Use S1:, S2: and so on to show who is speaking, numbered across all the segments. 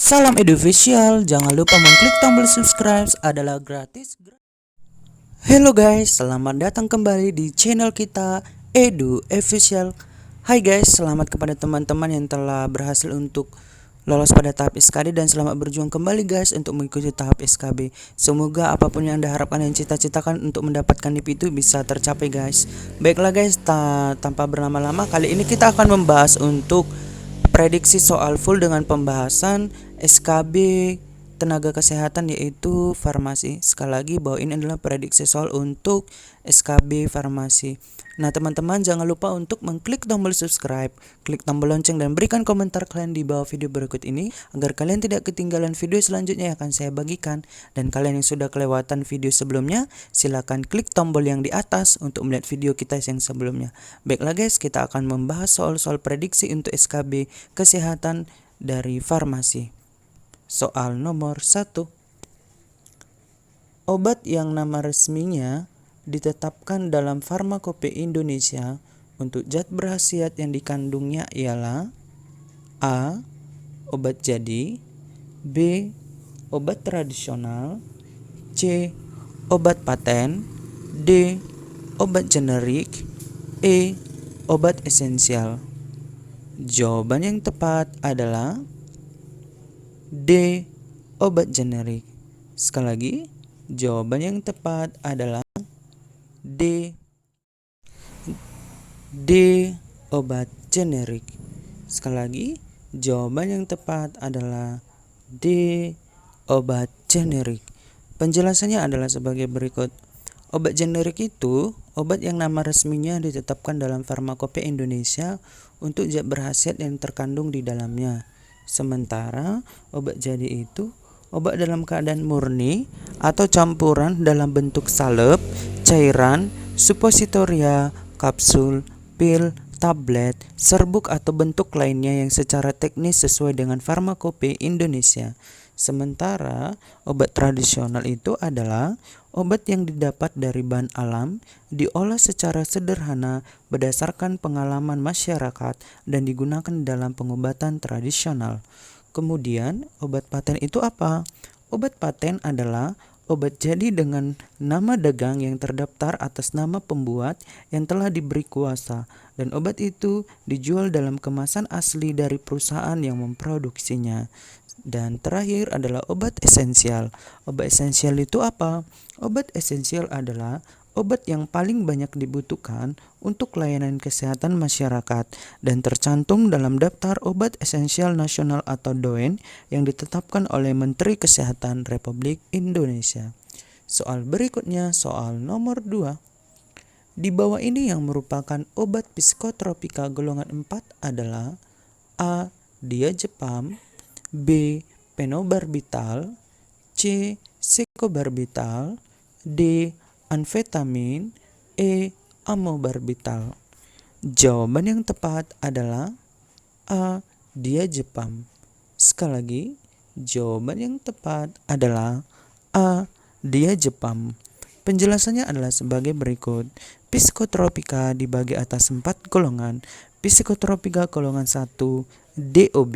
S1: Salam Edufficial, jangan lupa mengklik tombol subscribe adalah gratis. Hello guys, selamat datang kembali di channel kita Edu Official. Hai guys, selamat kepada teman-teman yang telah berhasil untuk lolos pada tahap SKD dan selamat berjuang kembali guys untuk mengikuti tahap SKB. Semoga apapun yang Anda harapkan dan cita-citakan untuk mendapatkan NIP itu bisa tercapai guys. Baiklah guys, tanpa berlama-lama kali ini kita akan membahas untuk prediksi soal full dengan pembahasan SKB tenaga kesehatan yaitu farmasi. Sekali lagi bahwa ini adalah prediksi soal untuk SKB farmasi. Nah teman-teman, jangan lupa untuk mengklik tombol subscribe, klik tombol lonceng dan berikan komentar kalian di bawah video berikut ini agar kalian tidak ketinggalan video selanjutnya yang akan saya bagikan. Dan kalian yang sudah kelewatan video sebelumnya, silakan klik tombol yang di atas untuk melihat video kita yang sebelumnya. Baiklah guys, kita akan membahas soal-soal prediksi untuk SKB kesehatan dari farmasi. Soal nomor 1. Obat yang nama resminya ditetapkan dalam Farmakope Indonesia untuk zat berkhasiat yang dikandungnya ialah A. Obat jadi, B. Obat tradisional, C. Obat paten, D. Obat generik, E. Obat esensial. Jawaban yang tepat adalah D. Obat generik. Sekali lagi, jawaban yang tepat adalah D. Obat generik. Sekali lagi, jawaban yang tepat adalah D. Obat generik. Penjelasannya adalah sebagai berikut. Obat generik itu obat yang nama resminya ditetapkan dalam Farmakope Indonesia untuk zat berkhasiat yang terkandung di dalamnya. Sementara obat jadi itu obat dalam keadaan murni atau campuran dalam bentuk salep, cairan, suppositoria, kapsul, pil, tablet, serbuk atau bentuk lainnya yang secara teknis sesuai dengan Farmakope Indonesia. Sementara obat tradisional itu adalah obat yang didapat dari bahan alam, diolah secara sederhana berdasarkan pengalaman masyarakat dan digunakan dalam pengobatan tradisional. Kemudian, obat paten itu apa? Obat paten adalah obat jadi dengan nama dagang yang terdaftar atas nama pembuat yang telah diberi kuasa, dan obat itu dijual dalam kemasan asli dari perusahaan yang memproduksinya. Dan terakhir adalah obat esensial. Obat esensial itu apa? Obat esensial adalah obat yang paling banyak dibutuhkan untuk layanan kesehatan masyarakat dan tercantum dalam daftar obat esensial nasional atau DOEN yang ditetapkan oleh Menteri Kesehatan Republik Indonesia. Soal berikutnya, soal nomor 2. Di bawah ini yang merupakan obat psikotropika golongan 4 adalah A. Diazepam, B. Phenobarbital, C. Secobarbital, D. Amfetamin, E. Amobarbital. Jawaban yang tepat adalah A. Diazepam. Sekali lagi, jawaban yang tepat adalah A. Diazepam. Penjelasannya adalah sebagai berikut. Psikotropika dibagi atas 4 golongan. Psikotropika golongan 1, DOB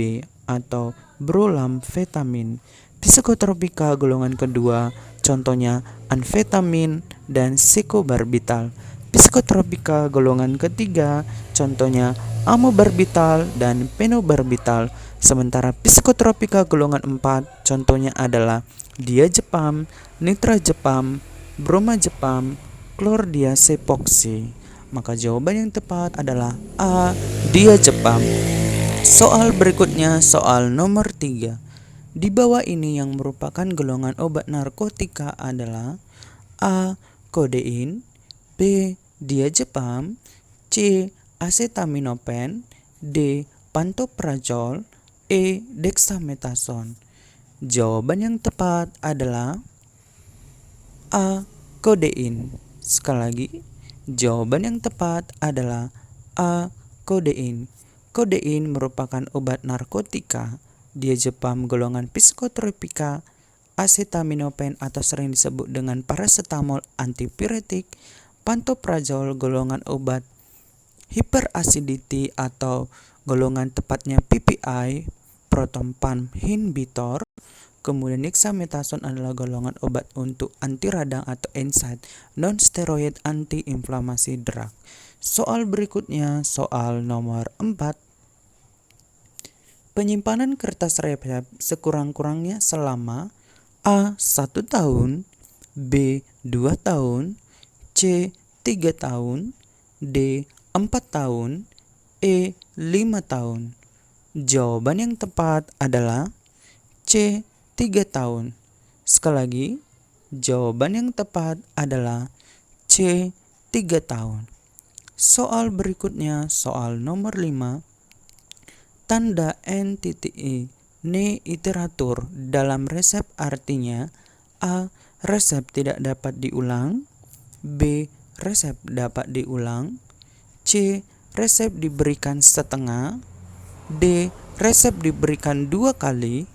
S1: atau brolamfetamin. Psikotropika golongan kedua, contohnya amfetamin dan secobarbital. Psikotropika golongan ketiga, contohnya amobarbital dan phenobarbital. Sementara psikotropika golongan 4, contohnya adalah diazepam, nitrazepam, bromazepam, chlordiazepoxy. Maka jawaban yang tepat adalah A. Diazepam. Soal berikutnya, soal nomor 3. Di bawah ini yang merupakan golongan obat narkotika adalah A. Kodein, B. Diazepam, C. Acetaminophen, D. Pantoprazol, E. Dexamethasone. Jawaban yang tepat adalah A. Kodein. Sekali lagi, jawaban yang tepat adalah A. Kodein. Kodein merupakan obat narkotika. Diazepam golongan psikotropika, acetaminophen atau sering disebut dengan paracetamol antipiretik, pantoprazol golongan obat hyperacidity atau golongan tepatnya PPI, proton pump inhibitor. Kemudian dexamethasone adalah golongan obat untuk anti radang atau NSAID, non-steroid anti-inflamasi drug. Soal berikutnya, soal nomor 4. Penyimpanan kertas resep sekurang-kurangnya selama A. 1 tahun, B. 2 tahun, C. 3 tahun, D. 4 tahun, E. 5 tahun. Jawaban yang tepat adalah C. 3 tahun. Sekali lagi, jawaban yang tepat adalah C. 3 tahun. Soal berikutnya, soal nomor 5. Tanda NTTE ne iteratur dalam resep artinya A. Resep tidak dapat diulang, B. Resep dapat diulang, C. Resep diberikan setengah, D. Resep diberikan 2 kali,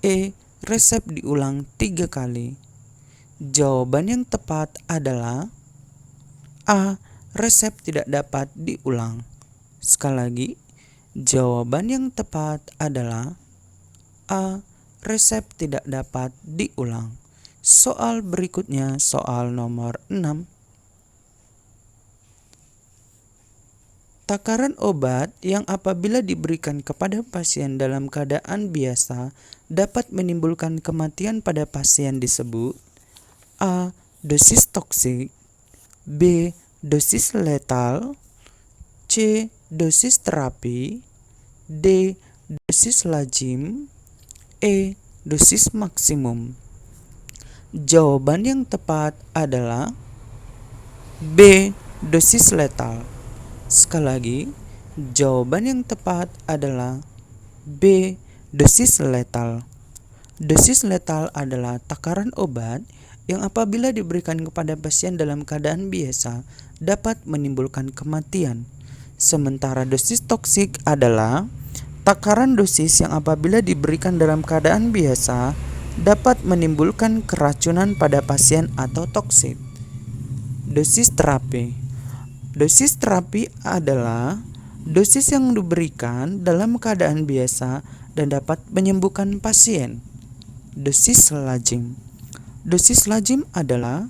S1: E. Resep diulang 3 kali. Jawaban yang tepat adalah A. Resep tidak dapat diulang. Sekali lagi, jawaban yang tepat adalah A. Resep tidak dapat diulang. Soal berikutnya, soal nomor 6. Takaran obat yang apabila diberikan kepada pasien dalam keadaan biasa dapat menimbulkan kematian pada pasien disebut A. Dosis toksik, B. Dosis letal, C. Dosis terapi, D. Dosis lazim, E. Dosis maksimum. Jawaban yang tepat adalah B. Dosis letal. Sekali lagi, jawaban yang tepat adalah B. Dosis letal. Dosis letal adalah takaran obat yang apabila diberikan kepada pasien dalam keadaan biasa dapat menimbulkan kematian. Sementara dosis toksik adalah takaran dosis yang apabila diberikan dalam keadaan biasa dapat menimbulkan keracunan pada pasien atau toksik. Dosis terapi. Dosis terapi adalah dosis yang diberikan dalam keadaan biasa dan dapat menyembuhkan pasien. Dosis lazim. Dosis lazim adalah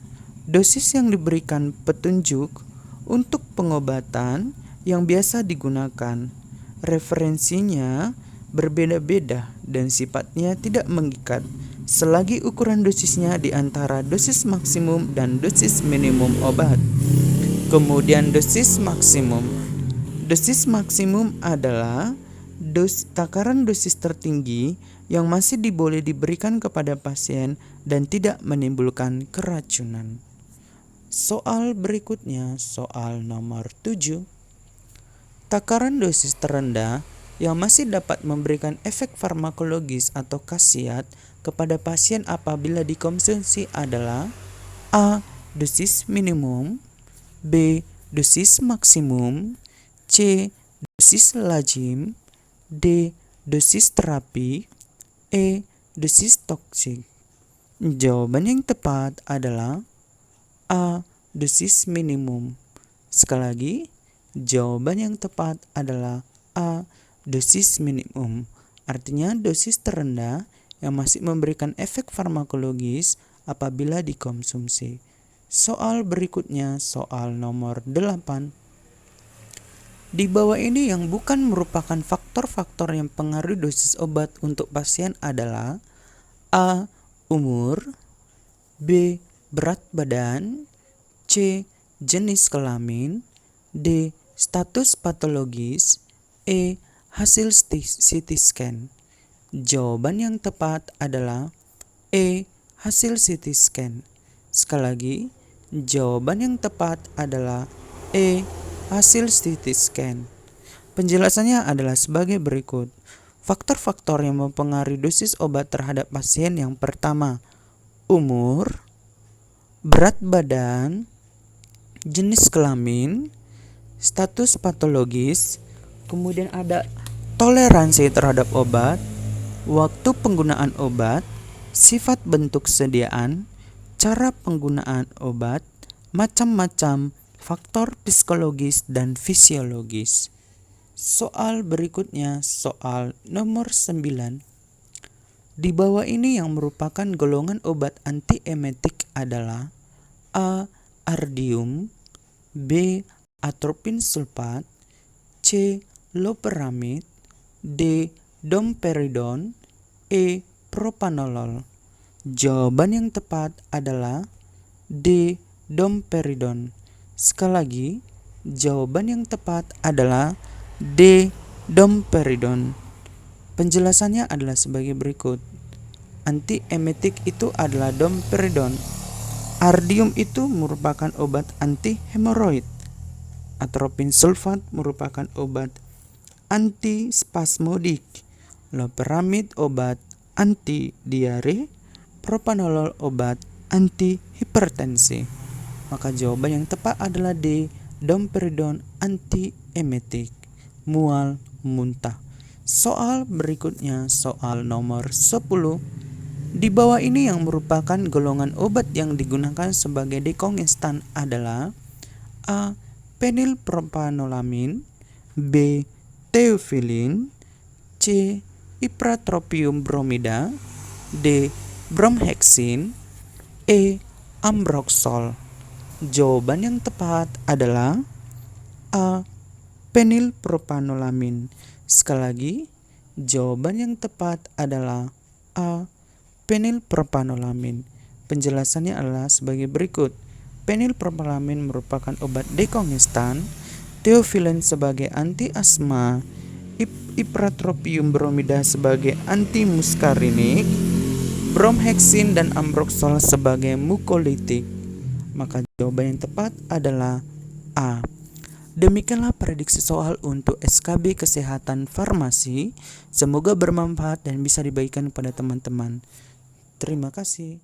S1: dosis yang diberikan petunjuk untuk pengobatan yang biasa digunakan. Referensinya berbeda-beda dan sifatnya tidak mengikat selagi ukuran dosisnya di antara dosis maksimum dan dosis minimum obat. Kemudian dosis maksimum. Dosis maksimum adalah takaran dosis tertinggi yang masih boleh diberikan kepada pasien dan tidak menimbulkan keracunan. Soal berikutnya, soal nomor 7. Takaran dosis terendah yang masih dapat memberikan efek farmakologis atau khasiat kepada pasien apabila dikonsumsi adalah A. Dosis minimum, B. Dosis maksimum, C. Dosis lazim, D. Dosis terapi, E. Dosis toksik. Jawaban yang tepat adalah A. Dosis minimum. Sekali lagi, jawaban yang tepat adalah A. Dosis minimum. Artinya dosis terendah yang masih memberikan efek farmakologis apabila dikonsumsi. Soal berikutnya, soal nomor 8. Di bawah ini yang bukan merupakan faktor-faktor yang pengaruhi dosis obat untuk pasien adalah A. Umur, B. Berat badan, C. Jenis kelamin, D. Status patologis, E. Hasil CT scan. Jawaban yang tepat adalah E. Hasil CT scan. Sekali lagi, jawaban yang tepat adalah E. Hasil CT scan. Penjelasannya adalah sebagai berikut. Faktor-faktor yang mempengaruhi dosis obat terhadap pasien yang pertama, umur, berat badan, jenis kelamin, status patologis, kemudian ada toleransi terhadap obat, waktu penggunaan obat, sifat bentuk sediaan, cara penggunaan obat, macam-macam faktor psikologis dan fisiologis. Soal berikutnya, soal nomor 9. Di bawah ini yang merupakan golongan obat antiemetik adalah A. Ardium, B. Atropin sulfat, C. Loperamid, D. Domperidon, E. Propanolol. Jawaban yang tepat adalah D. Domperidon. Sekali lagi, jawaban yang tepat adalah D. Domperidon. Penjelasannya adalah sebagai berikut. Antiemetik itu adalah domperidon. Ardium itu merupakan obat anti hemoroid. Atropin sulfat merupakan obat antispasmodik. Loperamid obat anti diare. Propanolol obat anti hipertensi. Maka jawaban yang tepat adalah D. Domperidon antiemetik. Mual, muntah. Soal berikutnya, soal nomor 10. Di bawah ini yang merupakan golongan obat yang digunakan sebagai dekongestan adalah A. Penilpropanolamin, B. Theophylline, C. Ipratropium bromida, D. Bromhexin, E. Ambroxol. Jawaban yang tepat adalah A. Penilpropanolamin. Sekali lagi, jawaban yang tepat adalah A. Penilpropanolamin. Penjelasannya adalah sebagai berikut. Penilpropanolamin merupakan obat dekongestan, Theophylline sebagai anti asma, Ipratropium bromida sebagai anti muskarinik, Bromhexin dan Ambroxol sebagai mukolitik. Maka jawaban yang tepat adalah A. Demikianlah prediksi soal untuk SKB Kesehatan Farmasi. Semoga bermanfaat dan bisa dibagikan kepada teman-teman. Terima kasih.